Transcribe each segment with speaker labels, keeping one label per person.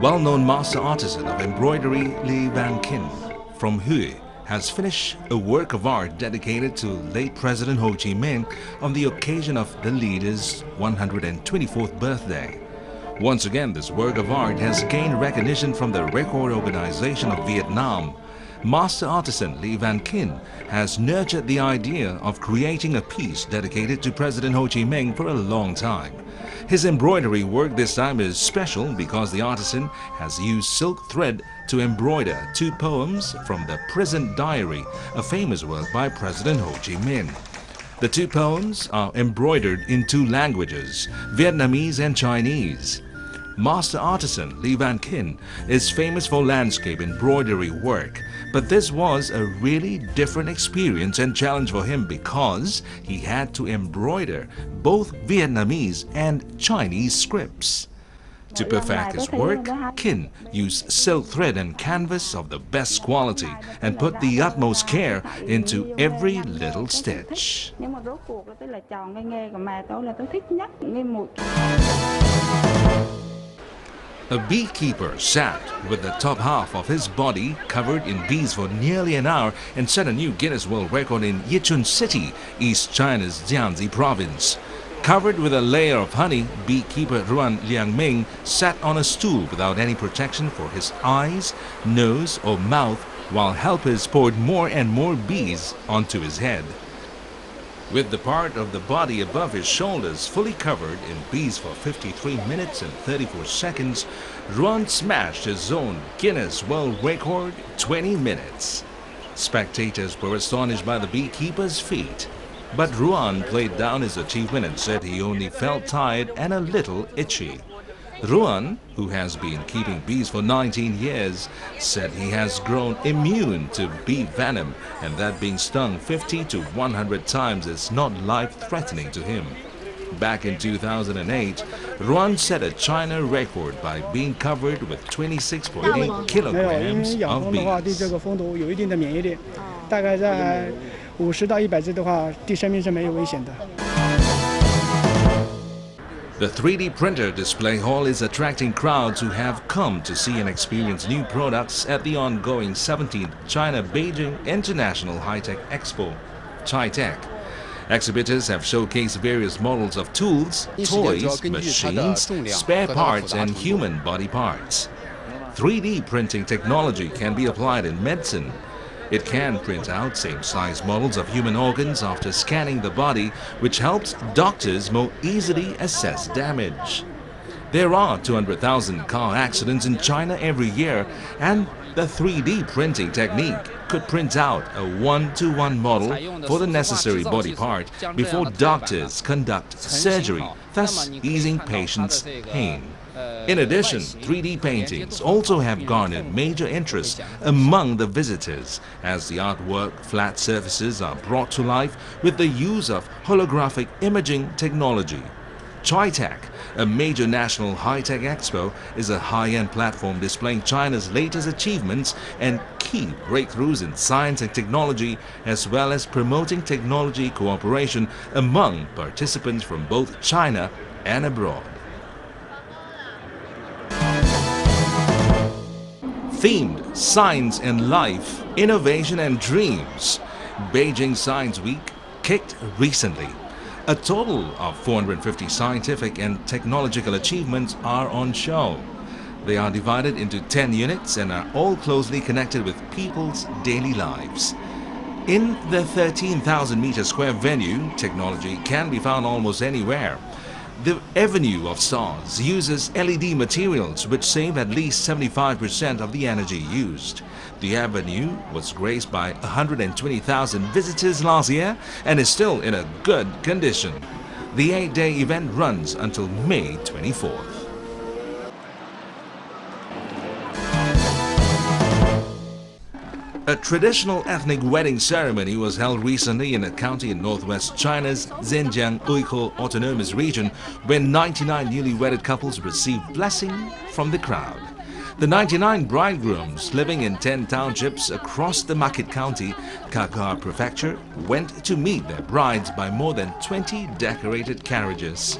Speaker 1: well-known master artisan of embroidery Li Van-kin from Hue has finished a work of art dedicated to late President Ho Chi Minh on the occasion of the leader's 124th birthday. Once again, this work of art has gained recognition from the Record Organization of Vietnam. Master artisan Li Van-kin has nurtured the idea of creating a piece dedicated to President Ho Chi Minh for a long time. His embroidery work this time is special because the artisan has used silk thread to embroider 2 poems from the Prison Diary, a famous work by President Ho Chi Minh. The 2 poems are embroidered in 2 languages, Vietnamese and Chinese. Master artisan Li Van-kin is famous for landscape embroidery work, but this was a really different experience and challenge for him because he had to embroider both Vietnamese and Chinese scripts. To perfect his work, Kin used silk thread and canvas of the best quality and put the utmost care into every little stitch. A beekeeper sat with the top half of his body covered in bees for nearly an hour and set a new Guinness World Record in Yichun City, East China's Jiangxi province. Covered with a layer of honey, beekeeper Ruan Liangming sat on a stool without any protection for his eyes, nose or mouth while helpers poured more and more bees onto his head. With the part of the body above his shoulders fully covered in bees for 53 minutes and 34 seconds, Ruan smashed his own Guinness World Record 20 minutes. Spectators were astonished by the beekeeper's feat, but Ruan played down his achievement and said he only felt tired and a little itchy. Ruan, who has been keeping bees for 19 years, said he has grown immune to bee venom and that being stung 50 to 100 times is not life-threatening to him. Back in 2008, Ruan set a China record by being covered with 26.8 kilograms of bees.
Speaker 2: 50到100只的话，对生命是没有危险的。
Speaker 1: The 3D printer display hall is attracting crowds who have come to see and experience new products at the ongoing 17th China Beijing International High-Tech Expo, Chi-Tech. Exhibitors have showcased various models of tools, toys, machines, spare parts and human body parts. 3D printing technology can be applied in medicine. It can print out same-size models of human organs after scanning the body, which helps doctors more easily assess damage. There are 200,000 car accidents in China every year, and the 3D printing technique could print out a one-to-one model for the necessary body part before doctors conduct surgery, thus easing patients' pain. In addition, 3D paintings also have garnered major interest among the visitors as the artwork flat surfaces are brought to life with the use of holographic imaging technology. Chi-Tech, a major national high-tech expo, is a high-end platform displaying China's latest achievements and key breakthroughs in science and technology, as well as promoting technology cooperation among participants from both China and abroad. Themed Science and Life, Innovation and Dreams, Beijing Science Week kicked recently. A total of 450 scientific and technological achievements are on show. They are divided into 10 units and are all closely connected with people's daily lives. In the 13,000-meter square venue, technology can be found almost anywhere. The Avenue of Stars uses LED materials which save at least 75% of the energy used. The Avenue was graced by 120,000 visitors last year and is still in a good condition. The 8-day event runs until May 24th. A traditional ethnic wedding ceremony was held recently in a county in northwest China's Zhejiang Uyghur Autonomous Region when 99 newly wedded couples received blessing from the crowd. The 99 bridegrooms living in 10 townships across the Makit County, Kagwa Prefecture, went to meet their brides by more than 20 decorated carriages.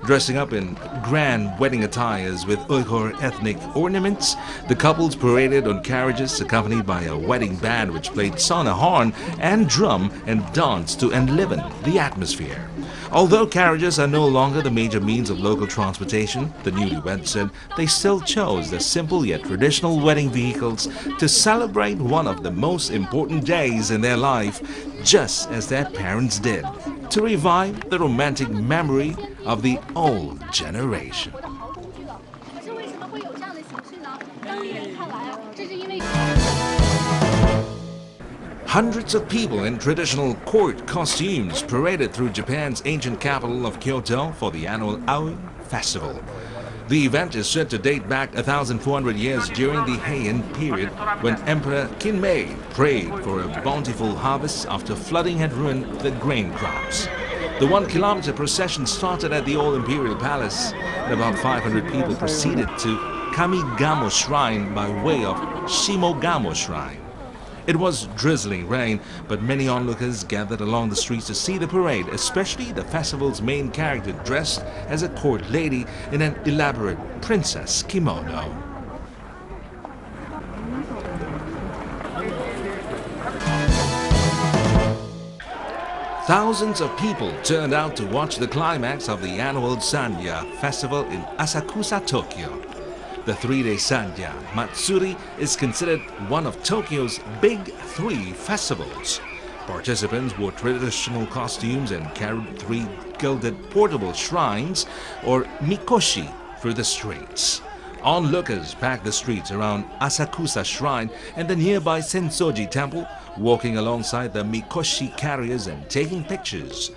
Speaker 1: Dressing up in grand wedding attires with Uyghur ethnic ornaments, the couples paraded on carriages accompanied by a wedding band which played sona horn and drum and danced to enliven the atmosphere. Although carriages are no longer the major means of local transportation, the newlyweds said they still chose the simple yet traditional wedding vehicles to celebrate one of the most important days in their life, just as their parents did, to revive the romantic memory of the old generation. Hundreds of people in traditional court costumes paraded through Japan's ancient capital of Kyoto for the annual Aoi Festival. The event is said to date back 1,400 years during the Heian period, when Emperor Kinmei prayed for a bountiful harvest after flooding had ruined the grain crops. The 1-kilometer procession started at the old imperial palace, and about 500 people proceeded to Kamigamo Shrine by way of Shimogamo Shrine. It was drizzling rain, but many onlookers gathered along the streets to see the parade, especially the festival's main character dressed as a court lady in an elaborate princess kimono. Thousands of people turned out to watch the climax of the annual Sanya festival in Asakusa, Tokyo. The 3-day Sanya Matsuri is considered one of Tokyo's big 3 festivals. Participants wore traditional costumes and carried 3 gilded portable shrines, or mikoshi, through the streets. Onlookers packed the streets around Asakusa Shrine and the nearby Sensoji Temple, walking alongside the mikoshi carriers and taking pictures.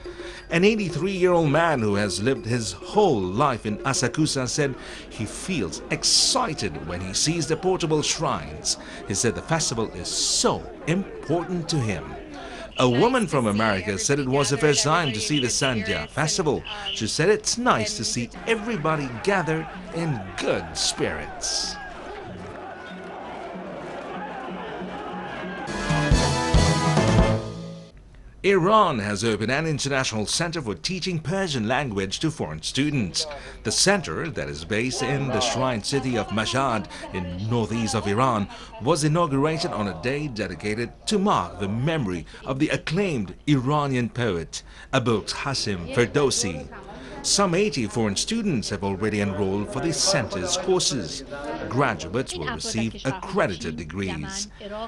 Speaker 1: An 83-year-old man who has lived his whole life in Asakusa said he feels excited when he sees the portable shrines. He said the festival is so important to him. A woman from America said it was the first time to see the Sanya festival. She said it's nice to see everybody gathered in good spirits. Iran has opened an international center for teaching Persian language to foreign students. The center, that is based in the shrine city of Mashhad in northeast of Iran, was inaugurated on a day dedicated to mark the memory of the acclaimed Iranian poet Abu Qasim Ferdowsi. Some 80 foreign students have already enrolled for the center's courses. Graduates will receive accredited degrees.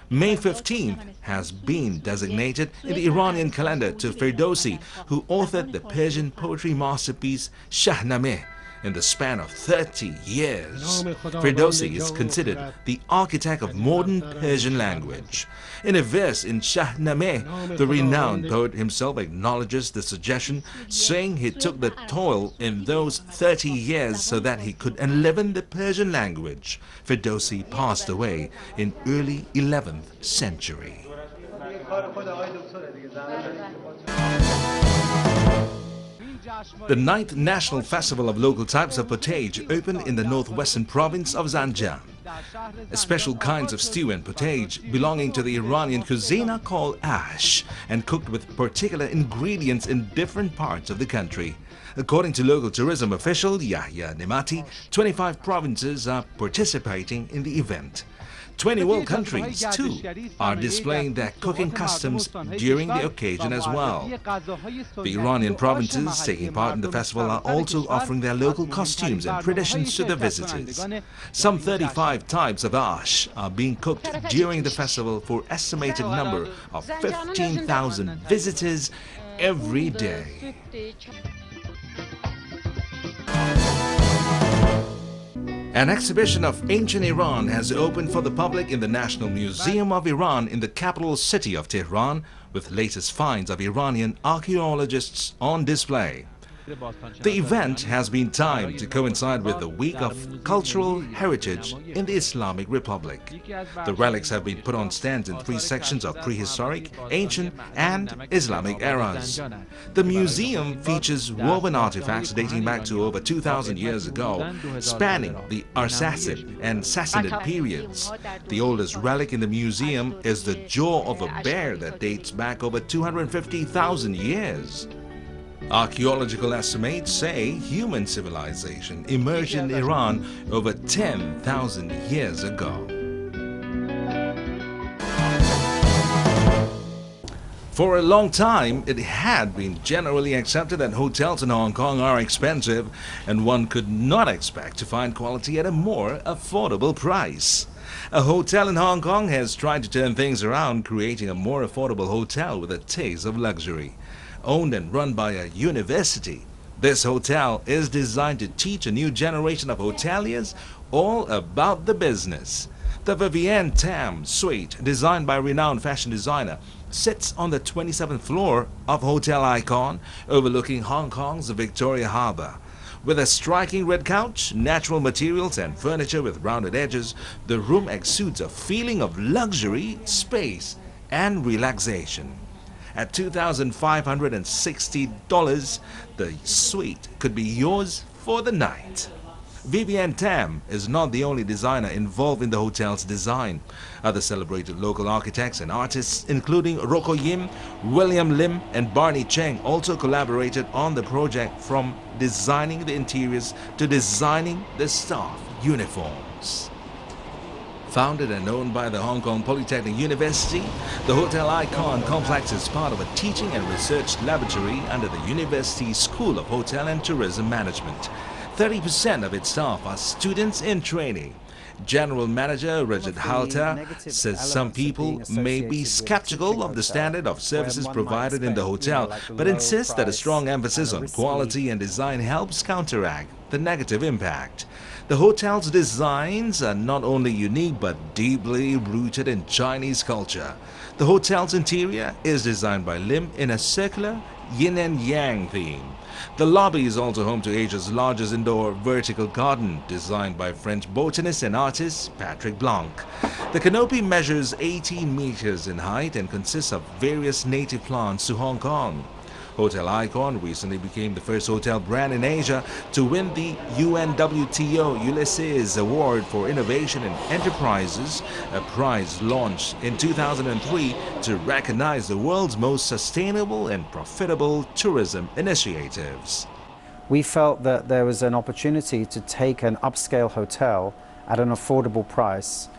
Speaker 1: May 15th has been designated in the Iranian calendar to Ferdowsi, who authored the Persian poetry masterpiece Shahnameh. In the span of 30 years, Ferdowsi is considered the architect of modern Persian language. In a verse in Shahnameh, the renowned poet himself acknowledges the suggestion, saying he took the toil in those 30 years so that he could enliven the Persian language. Ferdowsi passed away in early 11th century. The 9th National Festival of Local Types of Potage opened in the northwestern province of Zanjan. Special kinds of stew and potage belonging to the Iranian cuisine are called ash and cooked with particular ingredients in different parts of the country. According to local tourism official Yahya Nemati, 25 provinces are participating in the event. 20 world countries, too, are displaying their cooking customs during the occasion as well. The Iranian provinces taking part in the festival are also offering their local costumes and traditions to the visitors. Some 35 types of ash are being cooked during the festival for an estimated number of 15,000 visitors every day. An exhibition of ancient Iran has opened for the public in the National Museum of Iran in the capital city of Tehran, with latest finds of Iranian archaeologists on display. The event has been timed to coincide with the Week of Cultural Heritage in the Islamic Republic. The relics have been put on stands in 3 sections of prehistoric, ancient and Islamic eras. The museum features woven artifacts dating back to over 2,000 years ago, spanning the Arsacid and Sassanid periods. The oldest relic in the museum is the jaw of a bear that dates back over 250,000 years. Archaeological estimates say human civilization emerged in Iran over 10,000 years ago. For a long time, it had been generally accepted that hotels in Hong Kong are expensive, and one could not expect to find quality at a more affordable price. A hotel in Hong Kong has tried to turn things around, creating a more affordable hotel with a taste of luxury. Owned and run by a university, this hotel is designed to teach a new generation of hoteliers all about the business. The Vivienne Tam Suite, designed by renowned fashion designer, sits on the 27th floor of Hotel Icon, overlooking Hong Kong's Victoria Harbour. With a striking red couch, natural materials and furniture with rounded edges, the room exudes a feeling of luxury, space and relaxation. At $2,560, the suite could be yours for the night. Vivienne Tam is not the only designer involved in the hotel's design. Other celebrated local architects and artists, including Rocco Yim, William Lim and Barney Cheng, also collaborated on the project, from designing the interiors to designing the staff uniforms. Founded and owned by the Hong Kong Polytechnic University, the Hotel Icon complex is part of a teaching and research laboratory under the University School of Hotel and Tourism Management. 30% of its staff are students in training. General Manager Rajat Halter says some people may be skeptical of the standard of services provided in the hotel, but insists that a strong emphasis on quality and design helps counteract the negative impact. The hotel's designs are not only unique but deeply rooted in Chinese culture. The hotel's interior is designed by Lim in a circular yin and yang theme. The lobby is also home to Asia's largest indoor vertical garden, designed by French botanist and artist Patrick Blanc. The canopy measures 18 meters in height and consists of various native plants to Hong Kong. Hotel Icon recently became the first hotel brand in Asia to win the UNWTO Ulysses Award for Innovation in Enterprises, a prize launched in 2003 to recognize the world's most sustainable and profitable tourism initiatives.
Speaker 3: We felt that there was an opportunity to take an upscale hotel at an affordable price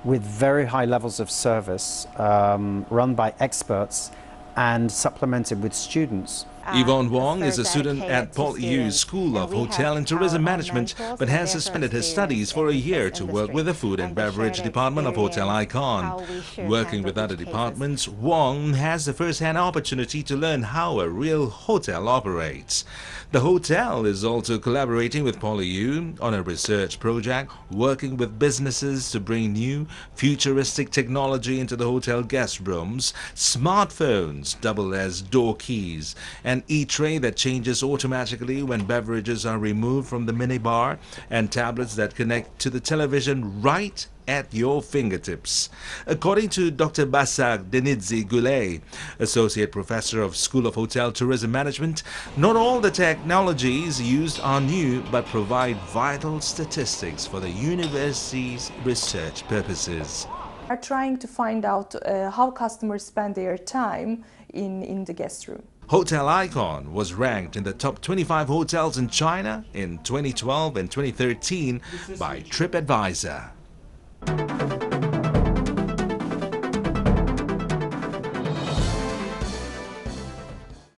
Speaker 3: with very high levels of service, run by experts and supplemented with students.
Speaker 1: Yvonne Wong is a student at Paul Yu's School of Hotel and Tourism Management, but has suspended her studies for a year to work with the Food and Beverage Department of Hotel Icon. Working with other departments, Wong has the first-hand opportunity to learn how a real hotel operates. The hotel is also collaborating with Paul Yu on a research project, working with businesses to bring new, futuristic technology into the hotel guest rooms. Smartphones double as door keys, an e-tray that changes automatically when beverages are removed from the minibar, and tablets that connect to the television right at your fingertips. According to Dr. Basak Denidzi Goulet, Associate Professor of School of Hotel Tourism Management, not all the technologies used are new but provide vital statistics for the university's research purposes.
Speaker 4: We are trying to find out how customers spend their time in the guest room.
Speaker 1: Hotel Icon was ranked in the top 25 hotels in China in 2012 and 2013 by TripAdvisor.